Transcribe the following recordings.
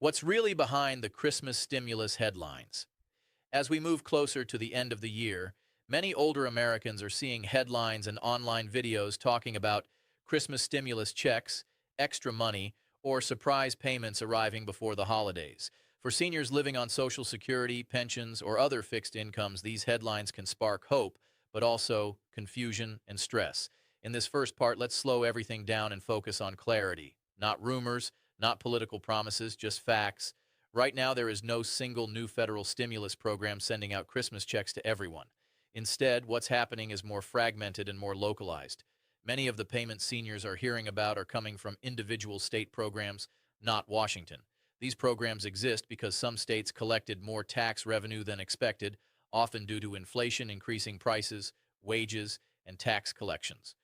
What's really behind the Christmas stimulus headlines? As we move closer to the end of the year, many older Americans are seeing headlines and online videos talking about Christmas stimulus checks, extra money, or surprise payments arriving before the holidays. For seniors living on Social Security, pensions, or other fixed incomes, these headlines can spark hope, but also confusion and stress. In this first part, let's slow everything down and focus on clarity. Not rumors, not political promises, just facts. Right now, there is no single new federal stimulus program sending out Christmas checks to everyone. Instead, what's happening is more fragmented and more localized. Many of the payments seniors are hearing about are coming from individual state programs, not Washington. These programs exist because some states collected more tax revenue than expected, often due to inflation increasing prices, wages, and tax collections.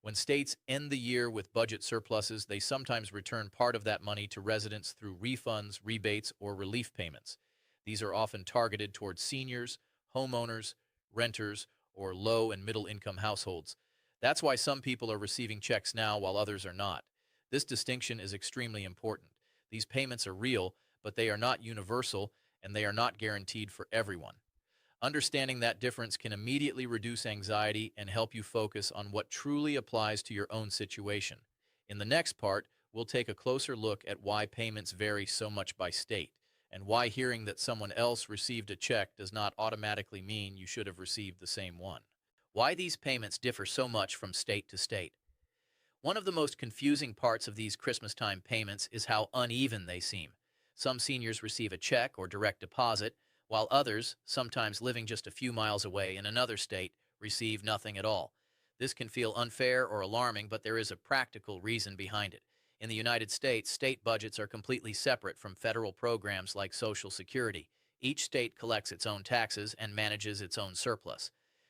When states end the year with budget surpluses, they sometimes return part of that money to residents through refunds, rebates, or relief payments. These are often targeted towards seniors, homeowners, renters, or low and middle income households. That's why some people are receiving checks now while others are not. This distinction is extremely important. These payments are real, but they are not universal, and they are not guaranteed for everyone. Understanding that difference can immediately reduce anxiety and help you focus on what truly applies to your own situation. In the next part, we'll take a closer look at why payments vary so much by state, and why hearing that someone else received a check does not automatically mean you should have received the same one. Why these payments differ so much from state to state. One of the most confusing parts of these Christmas time payments is how uneven they seem. Some seniors receive a check or direct deposit, while others, sometimes living just a few miles away in another state, receive nothing at all. This can feel unfair or alarming, but there is a practical reason behind it. In the United States, state budgets are completely separate from federal programs like Social Security. Each state collects its own taxes and manages its own surplus.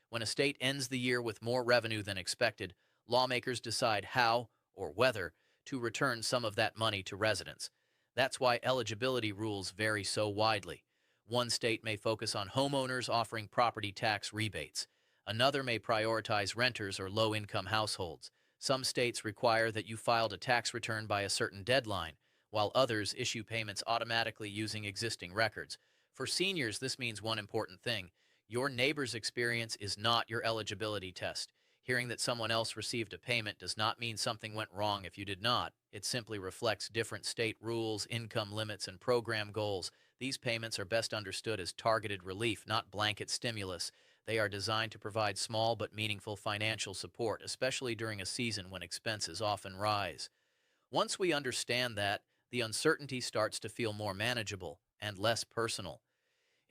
When a state ends the year with more revenue than expected, lawmakers decide how, or whether, to return some of that money to residents. That's why eligibility rules vary so widely. One state may focus on homeowners offering property tax rebates. Another may prioritize renters or low-income households. Some states require that you filed a tax return by a certain deadline, while others issue payments automatically using existing records. For seniors, this means one important thing. Your neighbor's experience is not your eligibility test. Hearing that someone else received a payment does not mean something went wrong if you did not. It simply reflects different state rules, income limits, and program goals. These payments are best understood as targeted relief, not blanket stimulus. They are designed to provide small but meaningful financial support, especially during a season when expenses often rise. Once we understand that, the uncertainty starts to feel more manageable and less personal.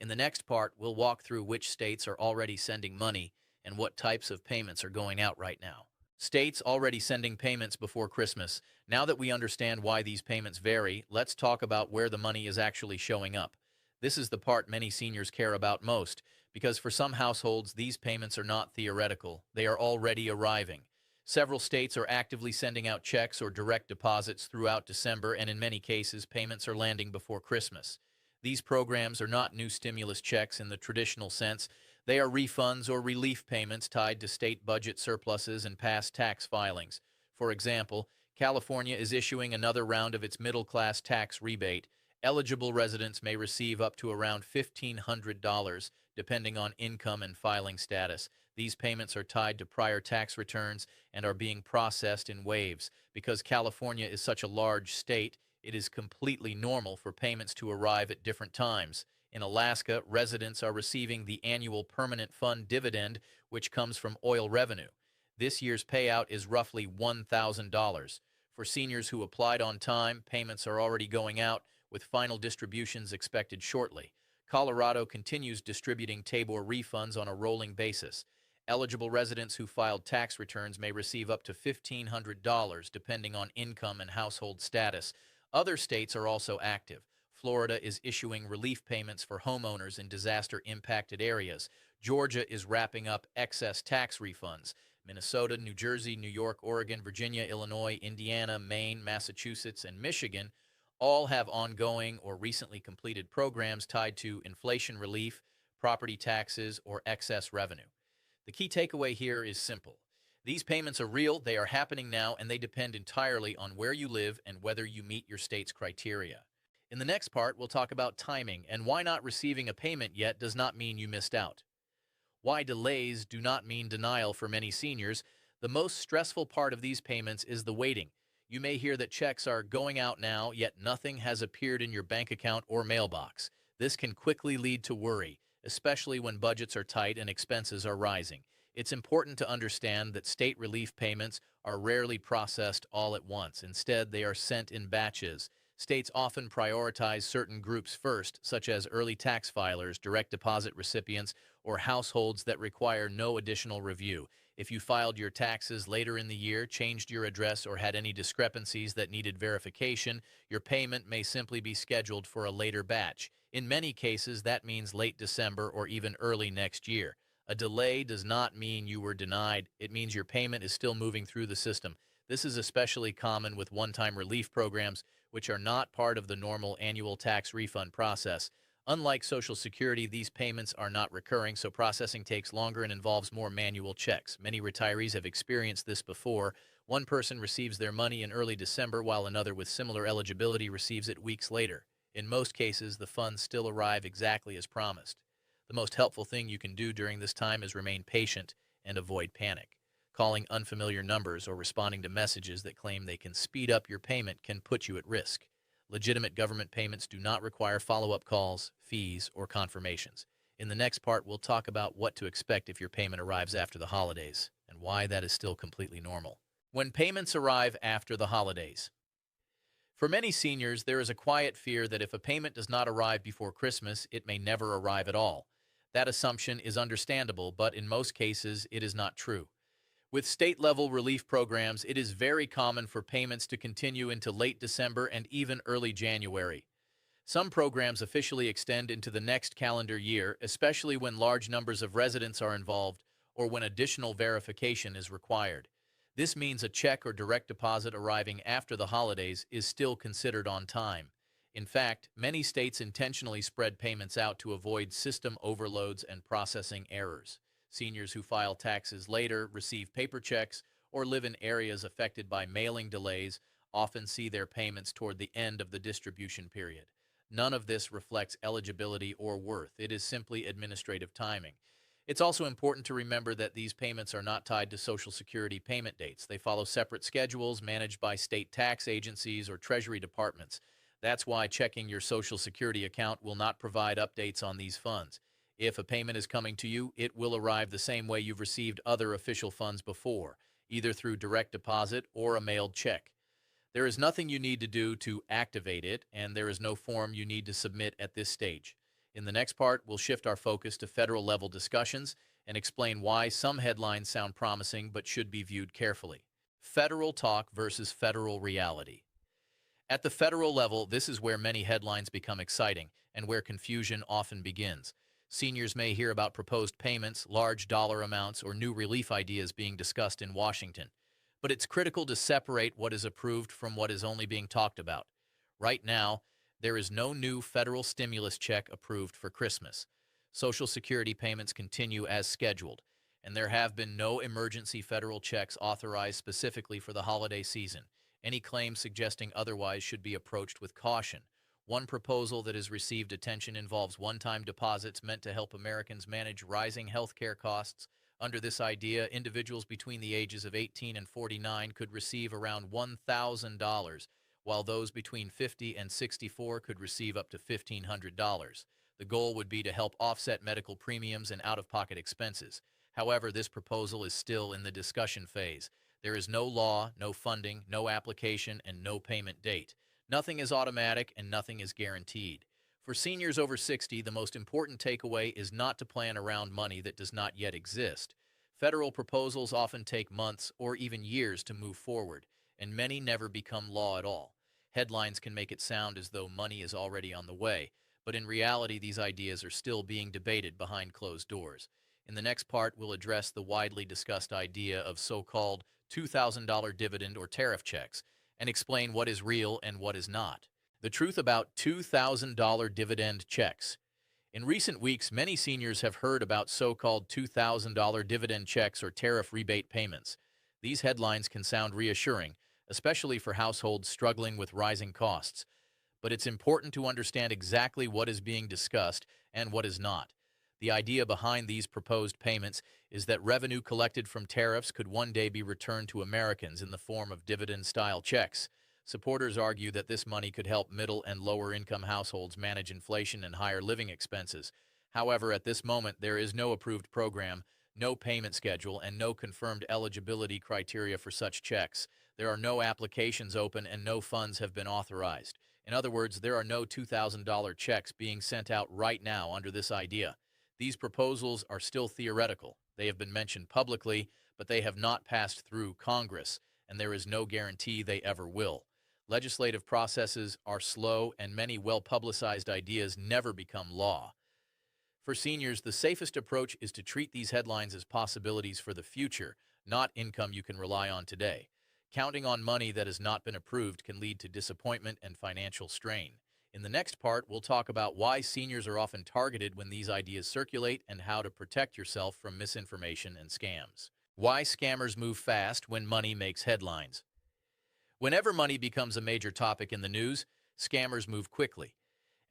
In the next part, we'll walk through which states are already sending money and what types of payments are going out right now. States already sending payments before Christmas. Now that we understand why these payments vary, let's talk about where the money is actually showing up. This is the part many seniors care about most, because for some households, these payments are not theoretical. They are already arriving. Several states are actively sending out checks or direct deposits throughout December, and in many cases, payments are landing before Christmas. These programs are not new stimulus checks in the traditional sense. They are refunds or relief payments tied to state budget surpluses and past tax filings. For example, California is issuing another round of its middle-class tax rebate. Eligible residents may receive up to around $1,500, depending on income and filing status. These payments are tied to prior tax returns and are being processed in waves. Because California is such a large state, it is completely normal for payments to arrive at different times. In Alaska, residents are receiving the annual permanent fund dividend, which comes from oil revenue. This year's payout is roughly $1,000. For seniors who applied on time, payments are already going out, with final distributions expected shortly. Colorado continues distributing TABOR refunds on a rolling basis. Eligible residents who filed tax returns may receive up to $1,500, depending on income and household status. Other states are also active. Florida is issuing relief payments for homeowners in disaster-impacted areas. Georgia is wrapping up excess tax refunds. Minnesota, New Jersey, New York, Oregon, Virginia, Illinois, Indiana, Maine, Massachusetts, and Michigan all have ongoing or recently completed programs tied to inflation relief, property taxes, or excess revenue. The key takeaway here is simple. These payments are real, they are happening now, and they depend entirely on where you live and whether you meet your state's criteria. In the next part, we'll talk about timing and why not receiving a payment yet does not mean you missed out. Why delays do not mean denial for many seniors. The most stressful part of these payments is the waiting. You may hear that checks are going out now, yet nothing has appeared in your bank account or mailbox. This can quickly lead to worry, especially when budgets are tight and expenses are rising. It's important to understand that state relief payments are rarely processed all at once. Instead, they are sent in batches. States often prioritize certain groups first, such as early tax filers, direct deposit recipients, or households that require no additional review. If you filed your taxes later in the year, changed your address, or had any discrepancies that needed verification, your payment may simply be scheduled for a later batch. In many cases, that means late December or even early next year. A delay does not mean you were denied. It means your payment is still moving through the system. This is especially common with one-time relief programs, which are not part of the normal annual tax refund process. Unlike Social Security, these payments are not recurring, so processing takes longer and involves more manual checks. Many retirees have experienced this before. One person receives their money in early December, while another with similar eligibility receives it weeks later. In most cases, the funds still arrive exactly as promised. The most helpful thing you can do during this time is remain patient and avoid panic. Calling unfamiliar numbers or responding to messages that claim they can speed up your payment can put you at risk. Legitimate government payments do not require follow-up calls, fees, or confirmations. In the next part, we'll talk about what to expect if your payment arrives after the holidays and why that is still completely normal. When payments arrive after the holidays. For many seniors, there is a quiet fear that if a payment does not arrive before Christmas, it may never arrive at all. That assumption is understandable, but in most cases, it is not true. With state-level relief programs, it is very common for payments to continue into late December and even early January. Some programs officially extend into the next calendar year, especially when large numbers of residents are involved or when additional verification is required. This means a check or direct deposit arriving after the holidays is still considered on time. In fact, many states intentionally spread payments out to avoid system overloads and processing errors. Seniors who file taxes later, receive paper checks, or live in areas affected by mailing delays often see their payments toward the end of the distribution period. None of this reflects eligibility or worth. It is simply administrative timing. It's also important to remember that these payments are not tied to Social Security payment dates. They follow separate schedules managed by state tax agencies or Treasury departments. That's why checking your Social Security account will not provide updates on these funds. If a payment is coming to you, it will arrive the same way you've received other official funds before, either through direct deposit or a mailed check. There is nothing you need to do to activate it, and there is no form you need to submit at this stage. In the next part, we'll shift our focus to federal-level discussions and explain why some headlines sound promising but should be viewed carefully. Federal talk versus federal reality. At the federal level, this is where many headlines become exciting and where confusion often begins. Seniors may hear about proposed payments, large dollar amounts, or new relief ideas being discussed in Washington. But it's critical to separate what is approved from what is only being talked about. Right now, there is no new federal stimulus check approved for Christmas. Social Security payments continue as scheduled, and there have been no emergency federal checks authorized specifically for the holiday season. Any claim suggesting otherwise should be approached with caution. One proposal that has received attention involves one-time deposits meant to help Americans manage rising healthcare costs. Under this idea, individuals between the ages of 18 and 49 could receive around $1,000, while those between 50 and 64 could receive up to $1,500. The goal would be to help offset medical premiums and out-of-pocket expenses. However, this proposal is still in the discussion phase. There is no law, no funding, no application, and no payment date. Nothing is automatic and nothing is guaranteed. For seniors over 60, the most important takeaway is not to plan around money that does not yet exist. Federal proposals often take months or even years to move forward, and many never become law at all. Headlines can make it sound as though money is already on the way, but in reality, these ideas are still being debated behind closed doors. In the next part, we'll address the widely discussed idea of so-called $2,000 dividend or tariff checks and explain what is real and what is not. The truth about $2,000 dividend checks. In recent weeks, many seniors have heard about so-called $2,000 dividend checks or tariff rebate payments. These headlines can sound reassuring, especially for households struggling with rising costs. but it's important to understand exactly what is being discussed and what is not. The idea behind these proposed payments is that revenue collected from tariffs could one day be returned to Americans in the form of dividend-style checks. Supporters argue that this money could help middle and lower-income households manage inflation and higher living expenses. However, at this moment, there is no approved program, no payment schedule, and no confirmed eligibility criteria for such checks. There are no applications open and no funds have been authorized. In other words, there are no $2,000 checks being sent out right now under this idea. These proposals are still theoretical. They have been mentioned publicly, but they have not passed through Congress, and there is no guarantee they ever will. Legislative processes are slow, and many well-publicized ideas never become law. For seniors, the safest approach is to treat these headlines as possibilities for the future, not income you can rely on today. Counting on money that has not been approved can lead to disappointment and financial strain. In the next part, we'll talk about why seniors are often targeted when these ideas circulate and how to protect yourself from misinformation and scams. Why scammers move fast when money makes headlines. Whenever money becomes a major topic in the news, scammers move quickly.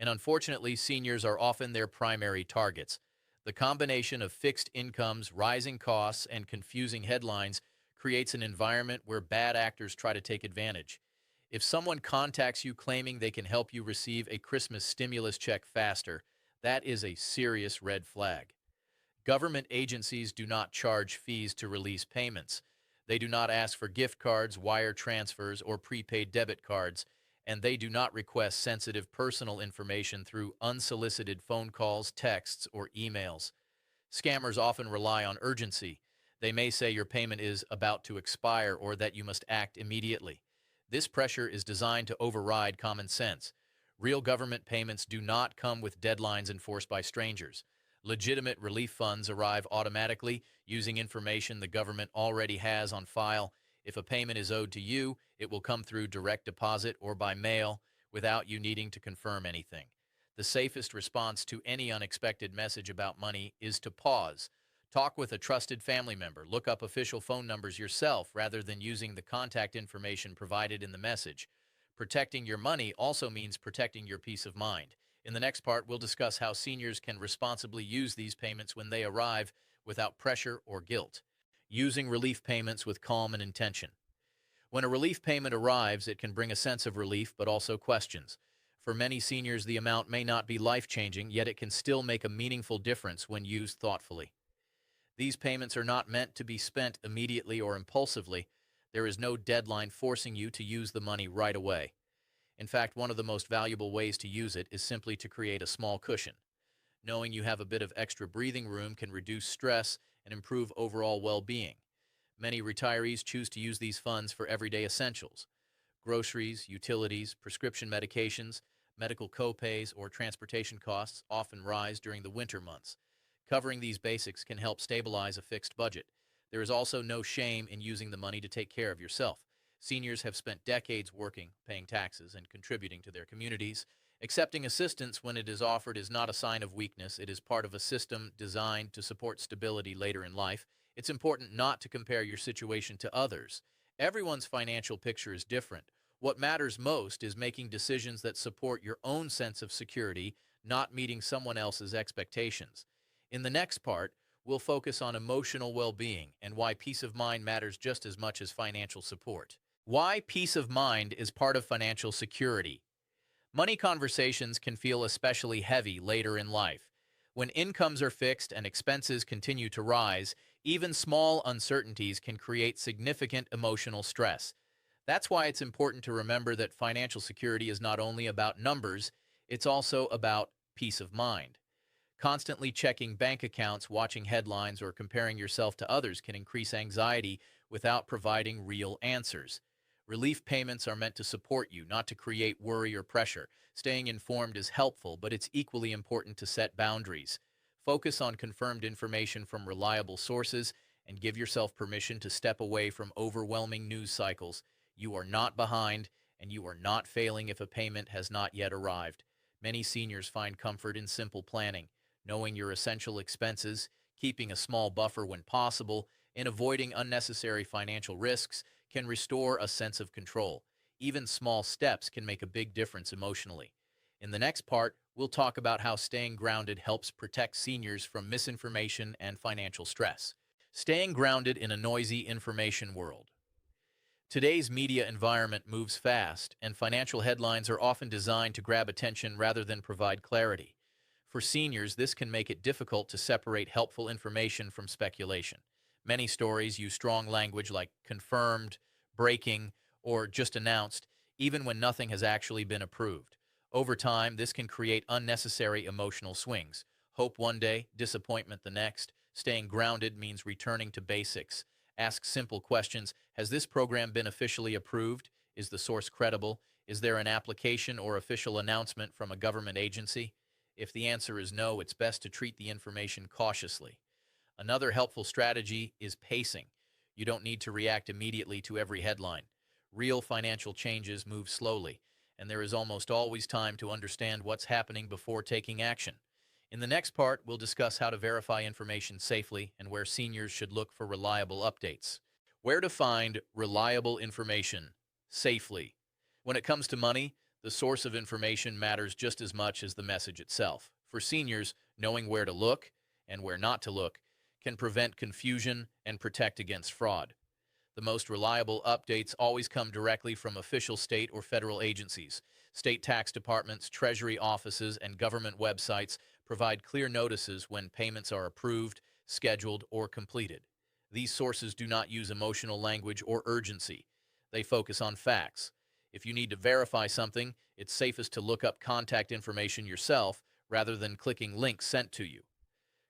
And unfortunately, seniors are often their primary targets. The combination of fixed incomes, rising costs, and confusing headlines creates an environment where bad actors try to take advantage. If someone contacts you claiming they can help you receive a Christmas stimulus check faster, that is a serious red flag. Government agencies do not charge fees to release payments. They do not ask for gift cards, wire transfers, or prepaid debit cards, and they do not request sensitive personal information through unsolicited phone calls, texts, or emails. Scammers often rely on urgency. They may say your payment is about to expire or that you must act immediately. This pressure is designed to override common sense. Real government payments do not come with deadlines enforced by strangers. Legitimate relief funds arrive automatically using information the government already has on file. If a payment is owed to you, it will come through direct deposit or by mail without you needing to confirm anything. The safest response to any unexpected message about money is to pause. Talk with a trusted family member. Look up official phone numbers yourself rather than using the contact information provided in the message. Protecting your money also means protecting your peace of mind. In the next part, we'll discuss how seniors can responsibly use these payments when they arrive without pressure or guilt. Using relief payments with calm and intention. When a relief payment arrives, it can bring a sense of relief, but also questions. For many seniors, the amount may not be life-changing, yet it can still make a meaningful difference when used thoughtfully. These payments are not meant to be spent immediately or impulsively. There is no deadline forcing you to use the money right away. In fact, one of the most valuable ways to use it is simply to create a small cushion. Knowing you have a bit of extra breathing room can reduce stress and improve overall well-being. Many retirees choose to use these funds for everyday essentials. Groceries, utilities, prescription medications, medical copays, or transportation costs often rise during the winter months. Covering these basics can help stabilize a fixed budget. There is also no shame in using the money to take care of yourself. Seniors have spent decades working, paying taxes, and contributing to their communities. Accepting assistance when it is offered is not a sign of weakness. It is part of a system designed to support stability later in life. It's important not to compare your situation to others. Everyone's financial picture is different. What matters most is making decisions that support your own sense of security, not meeting someone else's expectations. In the next part, we'll focus on emotional well-being and why peace of mind matters just as much as financial support. Why peace of mind is part of financial security. Money conversations can feel especially heavy later in life. When incomes are fixed and expenses continue to rise, even small uncertainties can create significant emotional stress. That's why it's important to remember that financial security is not only about numbers, it's also about peace of mind. Constantly checking bank accounts, watching headlines, or comparing yourself to others can increase anxiety without providing real answers. Relief payments are meant to support you, not to create worry or pressure. Staying informed is helpful, but it's equally important to set boundaries. Focus on confirmed information from reliable sources and give yourself permission to step away from overwhelming news cycles. You are not behind, and you are not failing if a payment has not yet arrived. Many seniors find comfort in simple planning, knowing your essential expenses, keeping a small buffer when possible, and avoiding unnecessary financial risks can restore a sense of control. Even small steps can make a big difference emotionally. In the next part, we'll talk about how staying grounded helps protect seniors from misinformation and financial stress. Staying grounded in a noisy information world. Today's media environment moves fast, and financial headlines are often designed to grab attention rather than provide clarity. For seniors, this can make it difficult to separate helpful information from speculation. Many stories use strong language like confirmed, breaking, or just announced, even when nothing has actually been approved. Over time, this can create unnecessary emotional swings. Hope one day, disappointment the next. Staying grounded means returning to basics. Ask simple questions. Has this program been officially approved? Is the source credible? Is there an application or official announcement from a government agency? If the answer is no, it's best to treat the information cautiously. Another helpful strategy is pacing. You don't need to react immediately to every headline. Real financial changes move slowly, and there is almost always time to understand what's happening before taking action. In the next part, we'll discuss how to verify information safely and where seniors should look for reliable updates. Where to find reliable information safely. When it comes to money, the source of information matters just as much as the message itself. For seniors, knowing where to look and where not to look can prevent confusion and protect against fraud. The most reliable updates always come directly from official state or federal agencies. State tax departments, treasury offices, and government websites provide clear notices when payments are approved, scheduled, or completed. These sources do not use emotional language or urgency. They focus on facts. If you need to verify something, it's safest to look up contact information yourself rather than clicking links sent to you.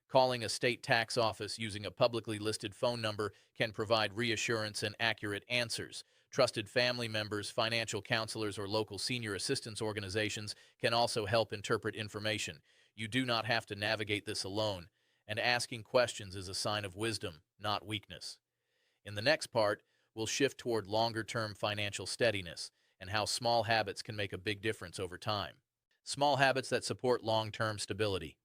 Calling a state tax office using a publicly listed phone number can provide reassurance and accurate answers. Trusted family members, financial counselors, or local senior assistance organizations can also help interpret information. You do not have to navigate this alone, and asking questions is a sign of wisdom, not weakness. In the next part, we'll shift toward longer-term financial steadiness and how small habits can make a big difference over time. Small habits that support long-term stability.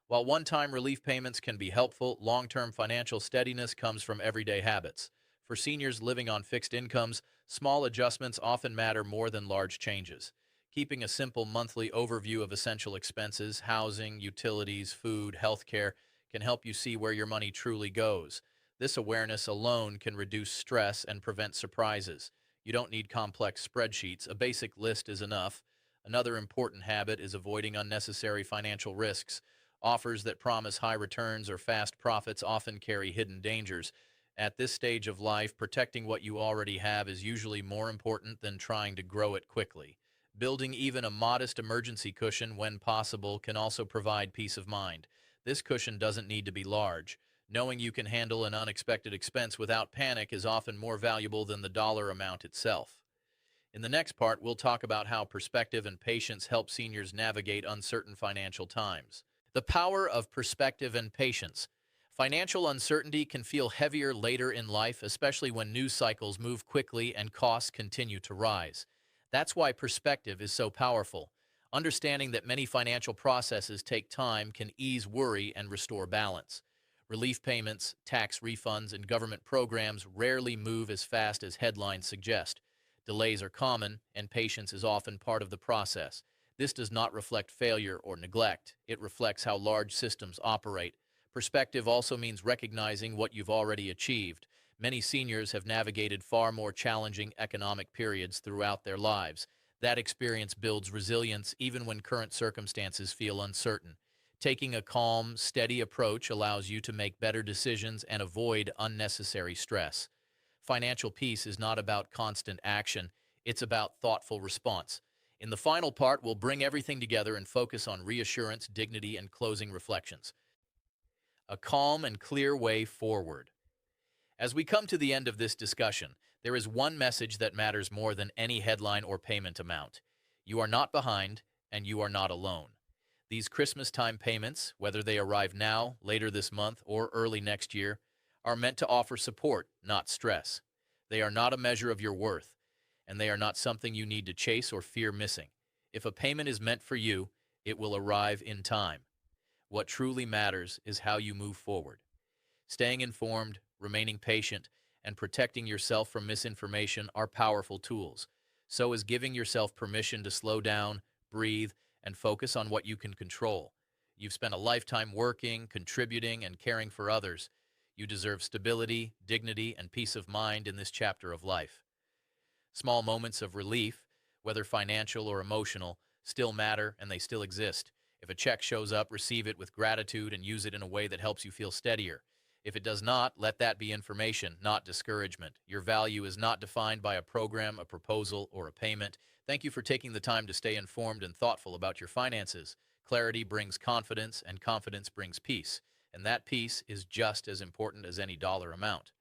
While one-time relief payments can be helpful, long-term financial steadiness comes from everyday habits. For seniors living on fixed incomes, small adjustments often matter more than large changes. Keeping a simple monthly overview of essential expenses, housing, utilities, food, healthcare, can help you see where your money truly goes. This awareness alone can reduce stress and prevent surprises. You don't need complex spreadsheets. A basic list is enough. Another important habit is avoiding unnecessary financial risks. Offers that promise high returns or fast profits often carry hidden dangers. At this stage of life, protecting what you already have is usually more important than trying to grow it quickly. Building even a modest emergency cushion when possible can also provide peace of mind. This cushion doesn't need to be large. Knowing you can handle an unexpected expense without panic is often more valuable than the dollar amount itself. In the next part, we'll talk about how perspective and patience help seniors navigate uncertain financial times. The power of perspective and patience. Financial uncertainty can feel heavier later in life, especially when news cycles move quickly and costs continue to rise. That's why perspective is so powerful. Understanding that many financial processes take time can ease worry and restore balance. Relief payments, tax refunds, and government programs rarely move as fast as headlines suggest. Delays are common, and patience is often part of the process. This does not reflect failure or neglect. It reflects how large systems operate. Perspective also means recognizing what you've already achieved. Many seniors have navigated far more challenging economic periods throughout their lives. That experience builds resilience even when current circumstances feel uncertain. Taking a calm, steady approach allows you to make better decisions and avoid unnecessary stress. Financial peace is not about constant action. It's about thoughtful response. In the final part, we'll bring everything together and focus on reassurance, dignity, and closing reflections. A calm and clear way forward. As we come to the end of this discussion, there is one message that matters more than any headline or payment amount. You are not behind, and you are not alone. These Christmas time payments, whether they arrive now, later this month, or early next year, are meant to offer support, not stress. They are not a measure of your worth, and they are not something you need to chase or fear missing. If a payment is meant for you, it will arrive in time. What truly matters is how you move forward. Staying informed, remaining patient, and protecting yourself from misinformation are powerful tools. So is giving yourself permission to slow down, breathe, and focus on what you can control. You've spent a lifetime working, contributing, and caring for others. You deserve stability, dignity, and peace of mind in this chapter of life. Small moments of relief, whether financial or emotional, still matter and they still exist. If a check shows up, receive it with gratitude and use it in a way that helps you feel steadier. If it does not, let that be information, not discouragement. Your value is not defined by a program, a proposal, or a payment. Thank you for taking the time to stay informed and thoughtful about your finances. Clarity brings confidence, and confidence brings peace. And that peace is just as important as any dollar amount.